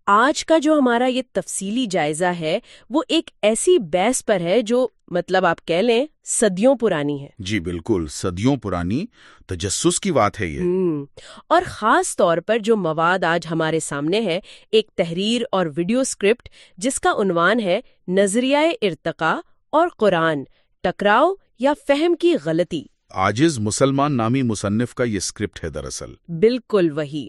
آج کا جو ہمارا یہ تفصیلی جائزہ ہے وہ ایک ایسی بحث پر ہے جو مطلب آپ کہہ لیں صدیوں پرانی ہے. جی بالکل، صدیوں پرانی تجسس کی بات ہے یہ. اور خاص طور پر جو مواد آج ہمارے سامنے ہے، ایک تحریر اور ویڈیو اسکرپٹ جس کا عنوان ہے نظریہ ارتقاء اور قرآن، ٹکراؤ یا فہم کی غلطی. عاجز مسلمان نامی مصنف کا یہ اسکرپٹ ہے دراصل. بالکل وہی.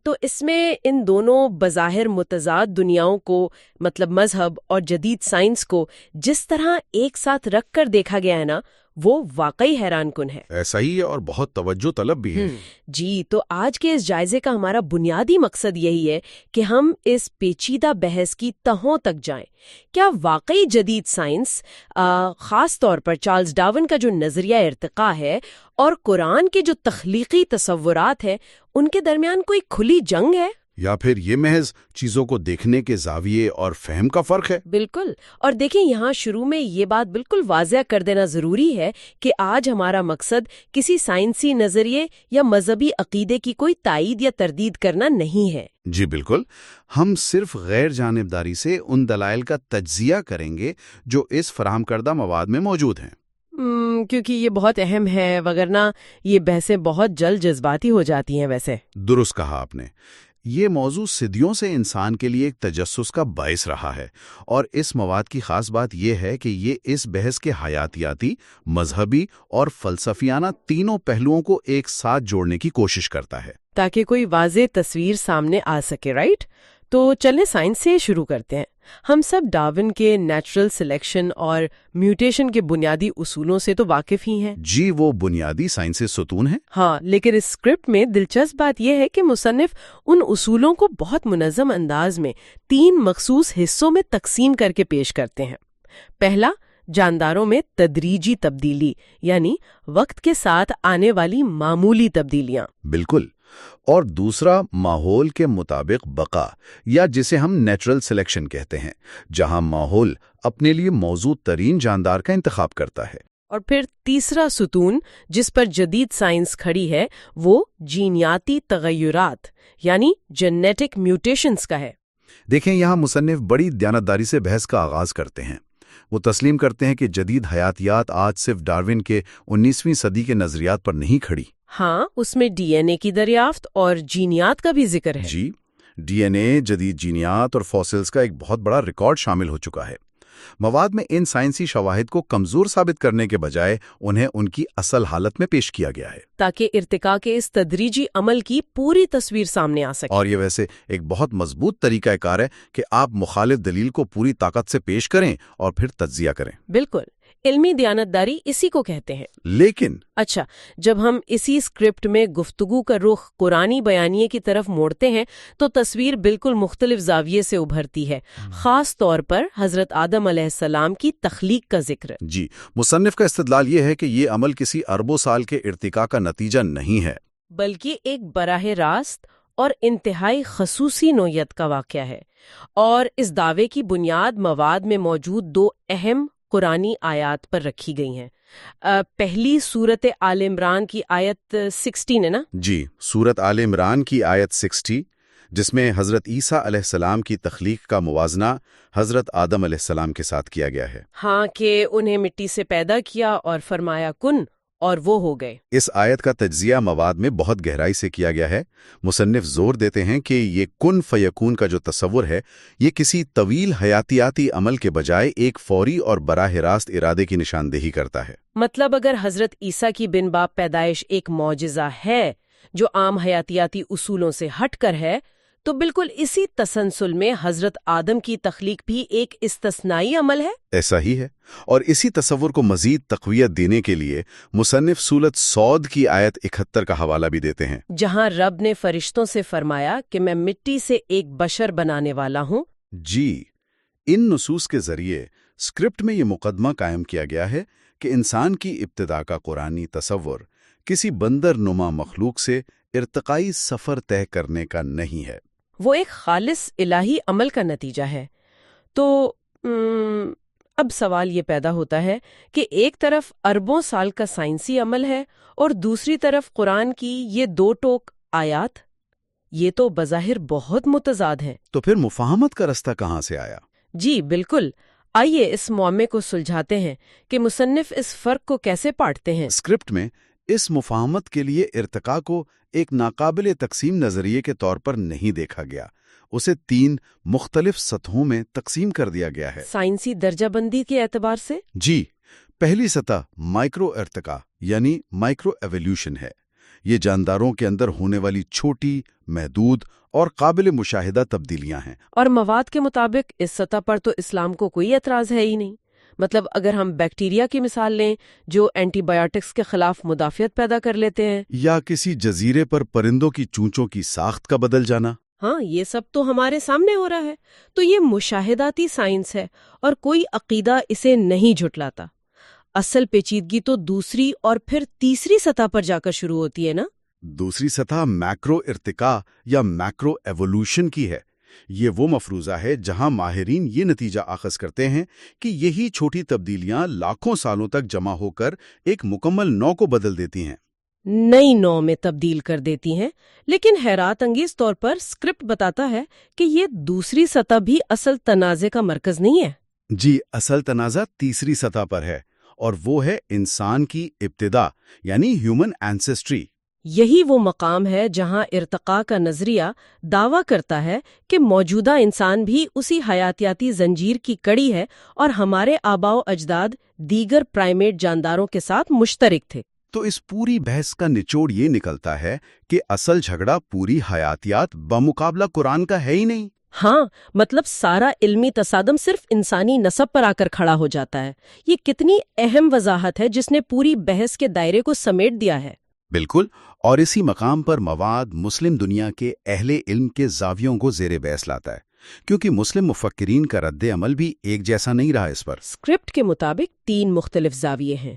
تو اس میں ان دونوں بظاہر متضاد دنیاؤں کو، مطلب مذہب اور جدید سائنس کو جس طرح ایک ساتھ رکھ کر دیکھا گیا ہے نا، وہ واقعی حیران کن ہے. ایسا ہی ہے اور بہت توجہ طلب بھی ہے. جی، تو آج کے اس جائزے کا ہمارا بنیادی مقصد یہی ہے کہ ہم اس پیچیدہ بحث کی تہوں تک جائیں. کیا واقعی جدید سائنس، خاص طور پر چارلز ڈارون کا جو نظریہ ارتقاء ہے اور قرآن کے جو تخلیقی تصورات ہیں، ان کے درمیان کوئی کھلی جنگ ہے، یا پھر یہ محض چیزوں کو دیکھنے کے زاویے اور فہم کا فرق ہے؟ بالکل. اور دیکھیں، یہاں شروع میں یہ بات بالکل واضح کر دینا ضروری ہے کہ آج ہمارا مقصد کسی سائنسی نظریے یا مذہبی عقیدے کی کوئی تائید یا تردید کرنا نہیں ہے. جی بالکل، ہم صرف غیر جانبداری سے ان دلائل کا تجزیہ کریں گے جو اس فراہم کردہ مواد میں موجود ہیں. کیونکہ یہ بہت اہم ہے، وگرنہ یہ بحثیں بہت جلد جذباتی ہو جاتی ہیں. ویسے درست کہا آپ نے. یہ موضوع صدیوں سے انسان کے لیے ایک تجسس کا باعث رہا ہے، اور اس مواد کی خاص بات یہ ہے کہ یہ اس بحث کے حیاتیاتی، مذہبی اور فلسفیانہ تینوں پہلوؤں کو ایک ساتھ جوڑنے کی کوشش کرتا ہے تاکہ کوئی واضح تصویر سامنے آ سکے. رائٹ؟ تو چلیں سائنس سے شروع کرتے ہیں. ہم سب ڈارون کے نیچرل سلیکشن اور میوٹیشن کے بنیادی اصولوں سے تو واقف ہی ہیں. جی، وہ بنیادی سائنسی ستون ہیں. ہاں، لیکن اس اسکرپٹ میں دلچسپ بات یہ ہے کہ مصنف ان اصولوں کو بہت منظم انداز میں 3 مخصوص حصوں میں تقسیم کر کے پیش کرتے ہیں. پہلا، جانداروں میں تدریجی تبدیلی، یعنی وقت کے ساتھ آنے والی معمولی تبدیلیاں. بالکل. اور دوسرا، ماحول کے مطابق بقا، یا جسے ہم نیچرل سلیکشن کہتے ہیں، جہاں ماحول اپنے لیے موزوں ترین جاندار کا انتخاب کرتا ہے. اور پھر تیسرا ستون جس پر جدید سائنس کھڑی ہے، وہ جینیاتی تغیرات یعنی جینیٹک میوٹیشنز کا ہے. دیکھیں، یہاں مصنف بڑی دیانتداری سے بحث کا آغاز کرتے ہیں. وہ تسلیم کرتے ہیں کہ جدید حیاتیات آج صرف ڈارون کے 19ویں صدی کے نظریات پر نہیں کھڑی. ہاں، اس میں ڈی این اے کی دریافت اور جینیات کا بھی ذکر ہے. جی، ڈی این اے، جدید جینیات اور فوسلز کا ایک بہت بڑا ریکارڈ شامل ہو چکا ہے. مواد میں ان سائنسی شواہد کو کمزور ثابت کرنے کے بجائے انہیں ان کی اصل حالت میں پیش کیا گیا ہے، تاکہ ارتقاء کے اس تدریجی عمل کی پوری تصویر سامنے آ سکے. اور یہ ویسے ایک بہت مضبوط طریقہ کار ہے کہ آپ مخالف دلیل کو پوری طاقت سے پیش کریں اور پھر تجزیہ کریں. بالکل، علمی دیانتداری اسی کو کہتے ہیں. لیکن اچھا، جب ہم اسی اسکرپٹ میں گفتگو کا رخ قرآنی بیانیے کی طرف موڑتے ہیں تو تصویر بالکل مختلف زاویے سے ابھرتی ہے. خاص طور پر حضرت آدم علیہ السلام کی تخلیق کا ذکر. جی، مصنف کا استدلال یہ ہے کہ یہ عمل کسی اربوں سال کے ارتقاء کا نتیجہ نہیں ہے، بلکہ ایک براہ راست اور انتہائی خصوصی نوعیت کا واقعہ ہے. اور اس دعوے کی بنیاد مواد میں موجود 2 اہم قرآنی آیات پر رکھی گئی ہیں. پہلی سورت آل عمران کی آیت 16 ہے نا؟ جی، سورت آل عمران کی آیت 60، جس میں حضرت عیسیٰ علیہ السلام کی تخلیق کا موازنہ حضرت آدم علیہ السلام کے ساتھ کیا گیا ہے. ہاں، کہ انہیں مٹی سے پیدا کیا اور فرمایا کن، اور وہ ہو گئے. اس آیت کا تجزیہ مواد میں بہت گہرائی سے کیا گیا ہے. مصنف زور دیتے ہیں کہ یہ کن فیکون کا جو تصور ہے، یہ کسی طویل حیاتیاتی عمل کے بجائے ایک فوری اور براہ راست ارادے کی نشاندہی کرتا ہے. مطلب اگر حضرت عیسیٰ کی بن باپ پیدائش ایک معجزہ ہے جو عام حیاتیاتی اصولوں سے ہٹ کر ہے، تو بالکل اسی تسلسل میں حضرت آدم کی تخلیق بھی ایک استثنائی عمل ہے. ایسا ہی ہے، اور اسی تصور کو مزید تقویت دینے کے لیے مصنف سورۃ صاد کی آیت 71 کا حوالہ بھی دیتے ہیں، جہاں رب نے فرشتوں سے فرمایا کہ میں مٹی سے ایک بشر بنانے والا ہوں. جی، ان نصوص کے ذریعے اسکرپٹ میں یہ مقدمہ قائم کیا گیا ہے کہ انسان کی ابتدا کا قرآنی تصور کسی بندر نما مخلوق سے ارتقائی سفر طے کرنے کا نہیں ہے، وہ ایک خالص الہی عمل کا نتیجہ ہے. تو اب سوال یہ پیدا ہوتا ہے کہ ایک طرف اربوں سال کا سائنسی عمل ہے اور دوسری طرف قرآن کی یہ 2 ٹوک آیات. یہ تو بظاہر بہت متضاد ہیں۔ تو پھر مفاہمت کا رستہ کہاں سے آیا؟ جی بالکل، آئیے اس معمے کو سلجھاتے ہیں کہ مصنف اس فرق کو کیسے پاٹتے ہیں۔ اسکرپٹ میں اس مفاہمت کے لیے ارتقاء کو ایک ناقابل تقسیم نظریے کے طور پر نہیں دیکھا گیا، اسے 3 مختلف سطحوں میں تقسیم کر دیا گیا ہے۔ سائنسی درجہ بندی کے اعتبار سے؟ جی، پہلی سطح مائکرو ارتقاء یعنی مائکرو ایولیوشن ہے۔ یہ جانداروں کے اندر ہونے والی چھوٹی، محدود اور قابل مشاہدہ تبدیلیاں ہیں۔ اور مواد کے مطابق اس سطح پر تو اسلام کو کوئی اعتراض ہے ہی نہیں۔ مطلب اگر ہم بیکٹیریا کی مثال لیں جو اینٹی بایوٹکس کے خلاف مدافعت پیدا کر لیتے ہیں، یا کسی جزیرے پر پرندوں کی چونچوں کی ساخت کا بدل جانا، ہاں یہ سب تو ہمارے سامنے ہو رہا ہے، تو یہ مشاہداتی سائنس ہے اور کوئی عقیدہ اسے نہیں جھٹلاتا۔ اصل پیچیدگی تو دوسری اور پھر تیسری سطح پر جا کر شروع ہوتی ہے نا؟ دوسری سطح میکرو ارتقاء یا میکرو ایوولوشن کی ہے۔ یہ وہ مفروضہ ہے جہاں ماہرین یہ نتیجہ اخذ کرتے ہیں کہ یہی چھوٹی تبدیلیاں لاکھوں سالوں تک جمع ہو کر ایک مکمل نو کو بدل دیتی ہیں، نئی نو میں تبدیل کر دیتی ہیں۔ لیکن حیرات انگیز طور پر اسکرپٹ بتاتا ہے کہ یہ دوسری سطح بھی اصل تنازع کا مرکز نہیں ہے۔ جی، اصل تنازع تیسری سطح پر ہے، اور وہ ہے انسان کی ابتدا یعنی ہیومن اینسیسٹری۔ یہی وہ مقام ہے جہاں ارتقاء کا نظریہ دعویٰ کرتا ہے کہ موجودہ انسان بھی اسی حیاتیاتی زنجیر کی کڑی ہے اور ہمارے آباء و اجداد دیگر پرائمیٹ جانداروں کے ساتھ مشترک تھے۔ تو اس پوری بحث کا نچوڑ یہ نکلتا ہے کہ اصل جھگڑا پوری حیاتیات بمقابلہ قرآن کا ہے ہی نہیں۔ ہاں، مطلب سارا علمی تصادم صرف انسانی نسب پر آ کر کھڑا ہو جاتا ہے۔ یہ کتنی اہم وضاحت ہے جس نے پوری بحث کے دائرے کو سمیٹ دیا ہے۔ بالکل، اور اسی مقام پر مواد مسلم دنیا کے اہل علم کے زاویوں کو زیر بحث لاتا ہے، کیونکہ مسلم مفکرین کا رد عمل بھی ایک جیسا نہیں رہا اس پر۔ اسکرپٹ کے مطابق 3 مختلف زاویے ہیں۔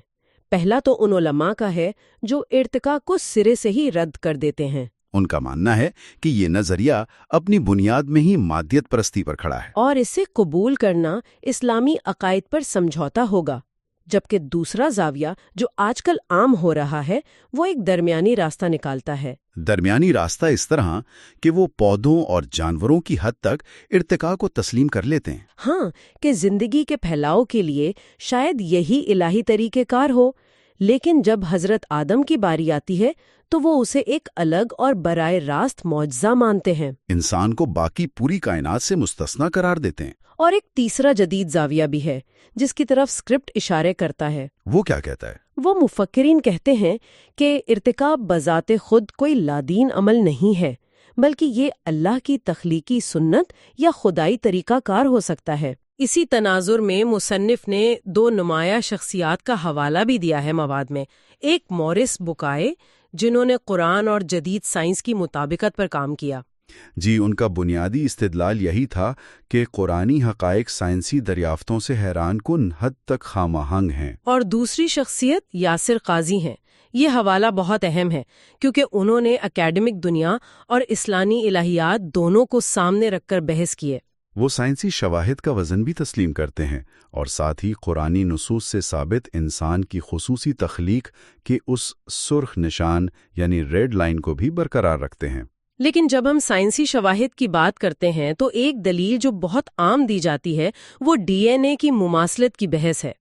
پہلا تو ان علماء کا ہے جو ارتقاء کو سرے سے ہی رد کر دیتے ہیں۔ ان کا ماننا ہے کہ یہ نظریہ اپنی بنیاد میں ہی مادیت پرستی پر کھڑا ہے، اور اسے قبول کرنا اسلامی عقائد پر سمجھوتا ہوگا، جبکہ دوسرا زاویہ جو آج کل عام ہو رہا ہے وہ ایک درمیانی راستہ نکالتا ہے۔ درمیانی راستہ اس طرح کہ وہ پودوں اور جانوروں کی حد تک ارتقاء کو تسلیم کر لیتے ہیں۔ ہاں، کہ زندگی کے پھیلاؤ کے لیے شاید یہی الہی طریقہ کار ہو، لیکن جب حضرت آدم کی باری آتی ہے تو وہ اسے ایک الگ اور براہ راست معجزہ مانتے ہیں، انسان کو باقی پوری کائنات سے مستثنیٰ قرار دیتے ہیں۔ اور ایک تیسرا جدید زاویہ بھی ہے جس کی طرف اسکرپٹ اشارے کرتا ہے۔ وہ کیا کہتا ہے؟ وہ مفکرین کہتے ہیں کہ ارتقاء بذات خود کوئی لادین عمل نہیں ہے، بلکہ یہ اللہ کی تخلیقی سنت یا خدائی طریقہ کار ہو سکتا ہے۔ اسی تناظر میں مصنف نے 2 نمایاں شخصیات کا حوالہ بھی دیا ہے مواد میں۔ ایک مورس بکائے جنہوں نے قرآن اور جدید سائنس کی مطابقت پر کام کیا۔ جی، ان کا بنیادی استدلال یہی تھا کہ قرآنی حقائق سائنسی دریافتوں سے حیران کن حد تک خام آہنگ ہیں۔ اور دوسری شخصیت یاسر قاضی ہیں۔ یہ حوالہ بہت اہم ہے کیونکہ انہوں نے اکیڈمک دنیا اور اسلامی الہیات دونوں کو سامنے رکھ کر بحث کیے۔ وہ سائنسی شواہد کا وزن بھی تسلیم کرتے ہیں اور ساتھ ہی قرآنی نصوص سے ثابت انسان کی خصوصی تخلیق کے اس سرخ نشان یعنی ریڈ لائن کو بھی برقرار رکھتے ہیں۔ لیکن جب ہم سائنسی شواہد کی بات کرتے ہیں تو ایک دلیل جو بہت عام دی جاتی ہے وہ ڈی این اے کی مماثلت کی بحث ہے۔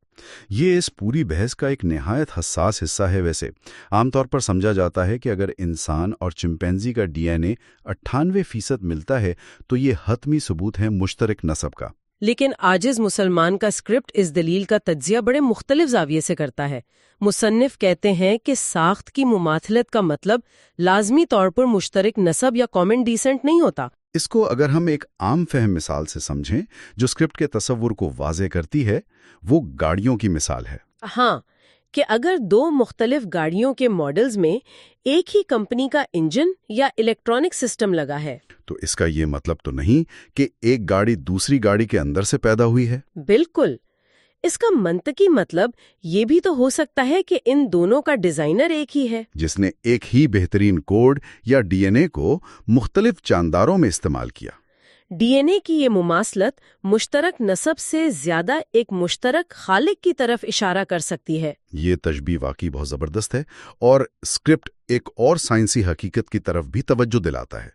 یہ اس پوری بحث کا ایک نہایت حساس حصہ ہے۔ ویسے عام طور پر سمجھا جاتا ہے کہ اگر انسان اور چمپینزی کا ڈی این اے 98% ملتا ہے تو یہ حتمی ثبوت ہے مشترک نسب کا۔ لیکن عاجز مسلمان کا اسکرپٹ اس دلیل کا تجزیہ بڑے مختلف زاویے سے کرتا ہے۔ مصنف کہتے ہیں کہ ساخت کی مماثلت کا مطلب لازمی طور پر مشترک نسب یا کامن ڈیسنٹ نہیں ہوتا۔ اس کو اگر ہم ایک عام فہم مثال سے سمجھیں جو اسکرپٹ کے تصور کو واضح کرتی ہے، وہ گاڑیوں کی مثال ہے۔ ہاں، کہ اگر 2 مختلف گاڑیوں کے ماڈلز میں ایک ہی کمپنی کا انجن یا الیکٹرانک سسٹم لگا ہے تو اس کا یہ مطلب تو نہیں کہ ایک گاڑی دوسری گاڑی کے اندر سے پیدا ہوئی ہے۔ بالکل، اس کا منطقی مطلب یہ بھی تو ہو سکتا ہے کہ ان دونوں کا ڈیزائنر ایک ہی ہے جس نے ایک ہی بہترین کوڈ یا ڈی این اے کو مختلف جانداروں میں استعمال کیا۔ ڈی این اے کی یہ مماثلت مشترک نسب سے زیادہ ایک مشترک خالق کی طرف اشارہ کر سکتی ہے۔ یہ تشبیہ واقعی بہت زبردست ہے، اور اسکرپٹ ایک اور سائنسی حقیقت کی طرف بھی توجہ دلاتا ہے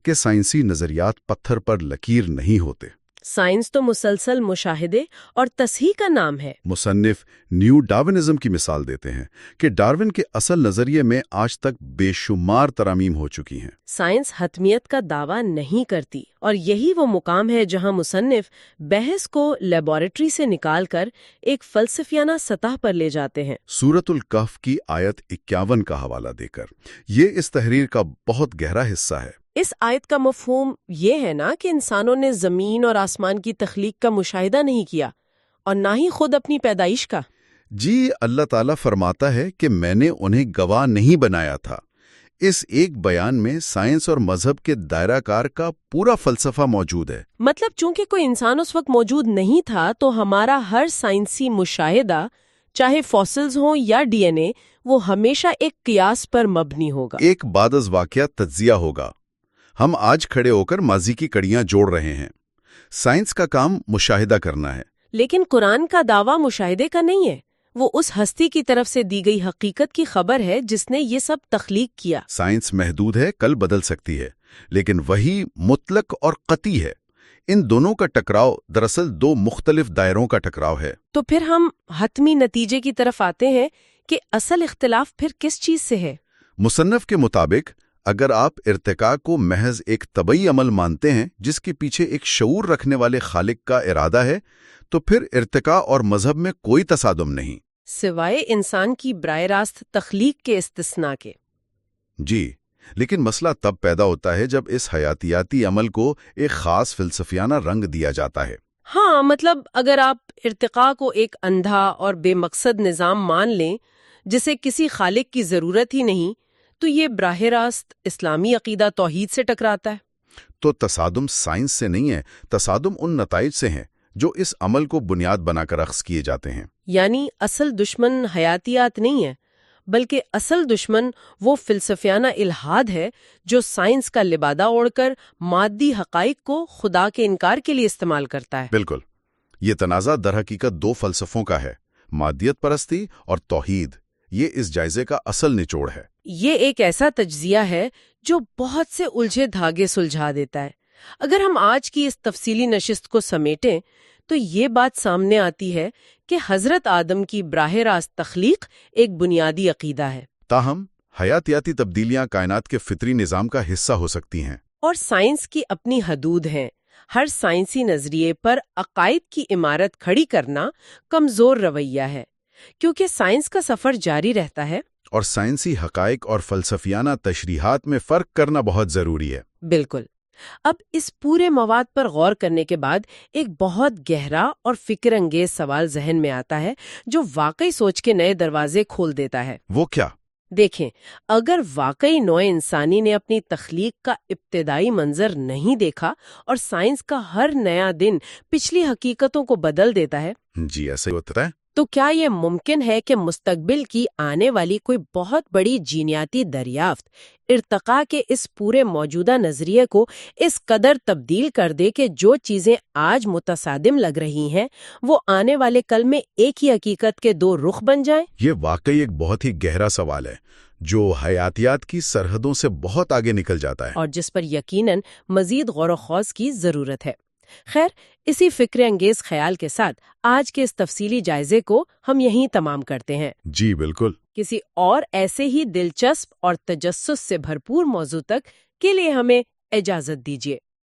کہ سائنسی نظریات پتھر پر لکیر نہیں ہوتے۔ سائنس تو مسلسل مشاہدے اور تصحیح کا نام ہے۔ مصنف نیو ڈارونزم کی مثال دیتے ہیں کہ ڈارون کے اصل نظریے میں آج تک بے شمار ترامیم ہو چکی ہیں۔ سائنس حتمیت کا دعویٰ نہیں کرتی، اور یہی وہ مقام ہے جہاں مصنف بحث کو لیبارٹری سے نکال کر ایک فلسفیانہ سطح پر لے جاتے ہیں۔ سورۃ الکہف کی آیت 51 کا حوالہ دے کر، یہ اس تحریر کا بہت گہرا حصہ ہے۔ اس آیت کا مفہوم یہ ہے نا کہ انسانوں نے زمین اور آسمان کی تخلیق کا مشاہدہ نہیں کیا، اور نہ ہی خود اپنی پیدائش کا۔ جی، اللہ تعالیٰ فرماتا ہے کہ میں نے انہیں گواہ نہیں بنایا تھا۔ اس ایک بیان میں سائنس اور مذہب کے دائرہ کار کا پورا فلسفہ موجود ہے۔ مطلب چونکہ کوئی انسان اس وقت موجود نہیں تھا تو ہمارا ہر سائنسی مشاہدہ، چاہے فوسلز ہوں یا ڈی این اے، وہ ہمیشہ ایک قیاس پر مبنی ہوگا، ایک بعد از واقعہ تجزیہ ہوگا۔ ہم آج کھڑے ہو کر ماضی کی کڑیاں جوڑ رہے ہیں۔ سائنس کا کام مشاہدہ کرنا ہے۔ لیکن قرآن کا دعویٰ مشاہدے کا نہیں ہے، وہ اس ہستی کی طرف سے دی گئی حقیقت کی خبر ہے جس نے یہ سب تخلیق کیا۔ سائنس محدود ہے، کل بدل سکتی ہے، لیکن وہی مطلق اور قطعی ہے۔ ان دونوں کا ٹکراؤ دراصل دو مختلف دائروں کا ٹکراؤ ہے۔ تو پھر ہم حتمی نتیجے کی طرف آتے ہیں کہ اصل اختلاف پھر کس چیز سے ہے؟ مصنف کے مطابق اگر آپ ارتقاء کو محض ایک طبعی عمل مانتے ہیں جس کے پیچھے ایک شعور رکھنے والے خالق کا ارادہ ہے، تو پھر ارتقاء اور مذہب میں کوئی تصادم نہیں، سوائے انسان کی براہ راست تخلیق کے استثناء کے۔ جی، لیکن مسئلہ تب پیدا ہوتا ہے جب اس حیاتیاتی عمل کو ایک خاص فلسفیانہ رنگ دیا جاتا ہے۔ ہاں، مطلب اگر آپ ارتقاء کو ایک اندھا اور بے مقصد نظام مان لیں جسے کسی خالق کی ضرورت ہی نہیں، تو یہ براہ راست اسلامی عقیدہ توحید سے ٹکراتا ہے۔ تو تصادم سائنس سے نہیں ہے، تصادم ان نتائج سے ہیں جو اس عمل کو بنیاد بنا کر اخذ کیے جاتے ہیں۔ یعنی اصل دشمن حیاتیات نہیں ہے، بلکہ اصل دشمن وہ فلسفیانہ الحاد ہے جو سائنس کا لبادہ اوڑھ کر مادی حقائق کو خدا کے انکار کے لیے استعمال کرتا ہے۔ بالکل، یہ تنازع در حقیقت دو فلسفوں کا ہے، مادیت پرستی اور توحید۔ یہ اس جائزے کا اصل نچوڑ ہے۔ یہ ایک ایسا تجزیہ ہے جو بہت سے الجھے دھاگے سلجھا دیتا ہے۔ اگر ہم آج کی اس تفصیلی نشست کو سمیٹیں تو یہ بات سامنے آتی ہے کہ حضرت آدم کی براہ راست تخلیق ایک بنیادی عقیدہ ہے، تاہم حیاتیاتی تبدیلیاں کائنات کے فطری نظام کا حصہ ہو سکتی ہیں، اور سائنس کی اپنی حدود ہیں۔ ہر سائنسی نظریے پر عقائد کی عمارت کھڑی کرنا کمزور رویہ ہے، کیونکہ سائنس کا سفر جاری رہتا ہے، اور سائنسی حقائق اور فلسفیانہ تشریحات میں فرق کرنا بہت ضروری ہے۔ بالکل۔ اب اس پورے مواد پر غور کرنے کے بعد ایک بہت گہرا اور فکر انگیز سوال ذہن میں آتا ہے جو واقعی سوچ کے نئے دروازے کھول دیتا ہے۔ وہ کیا؟ دیکھیں، اگر واقعی نوع انسانی نے اپنی تخلیق کا ابتدائی منظر نہیں دیکھا اور سائنس کا ہر نیا دن پچھلی حقیقتوں کو بدل دیتا ہے، جی ایسا ہی ہوتا ہے۔ تو کیا یہ ممکن ہے کہ مستقبل کی آنے والی کوئی بہت بڑی جینیاتی دریافت ارتقاء کے اس پورے موجودہ نظریے کو اس قدر تبدیل کر دے کہ جو چیزیں آج متصادم لگ رہی ہیں وہ آنے والے کل میں ایک ہی حقیقت کے دو رخ بن جائیں؟ یہ واقعی ایک بہت ہی گہرا سوال ہے جو حیاتیات کی سرحدوں سے بہت آگے نکل جاتا ہے، اور جس پر یقیناً مزید غور و خوض کی ضرورت ہے۔ خیر، اسی فکر انگیز خیال کے ساتھ آج کے اس تفصیلی جائزے کو ہم یہیں تمام کرتے ہیں۔ جی بالکل۔ کسی اور ایسے ہی دلچسپ اور تجسس سے بھرپور موضوع تک کے لیے ہمیں اجازت دیجیے۔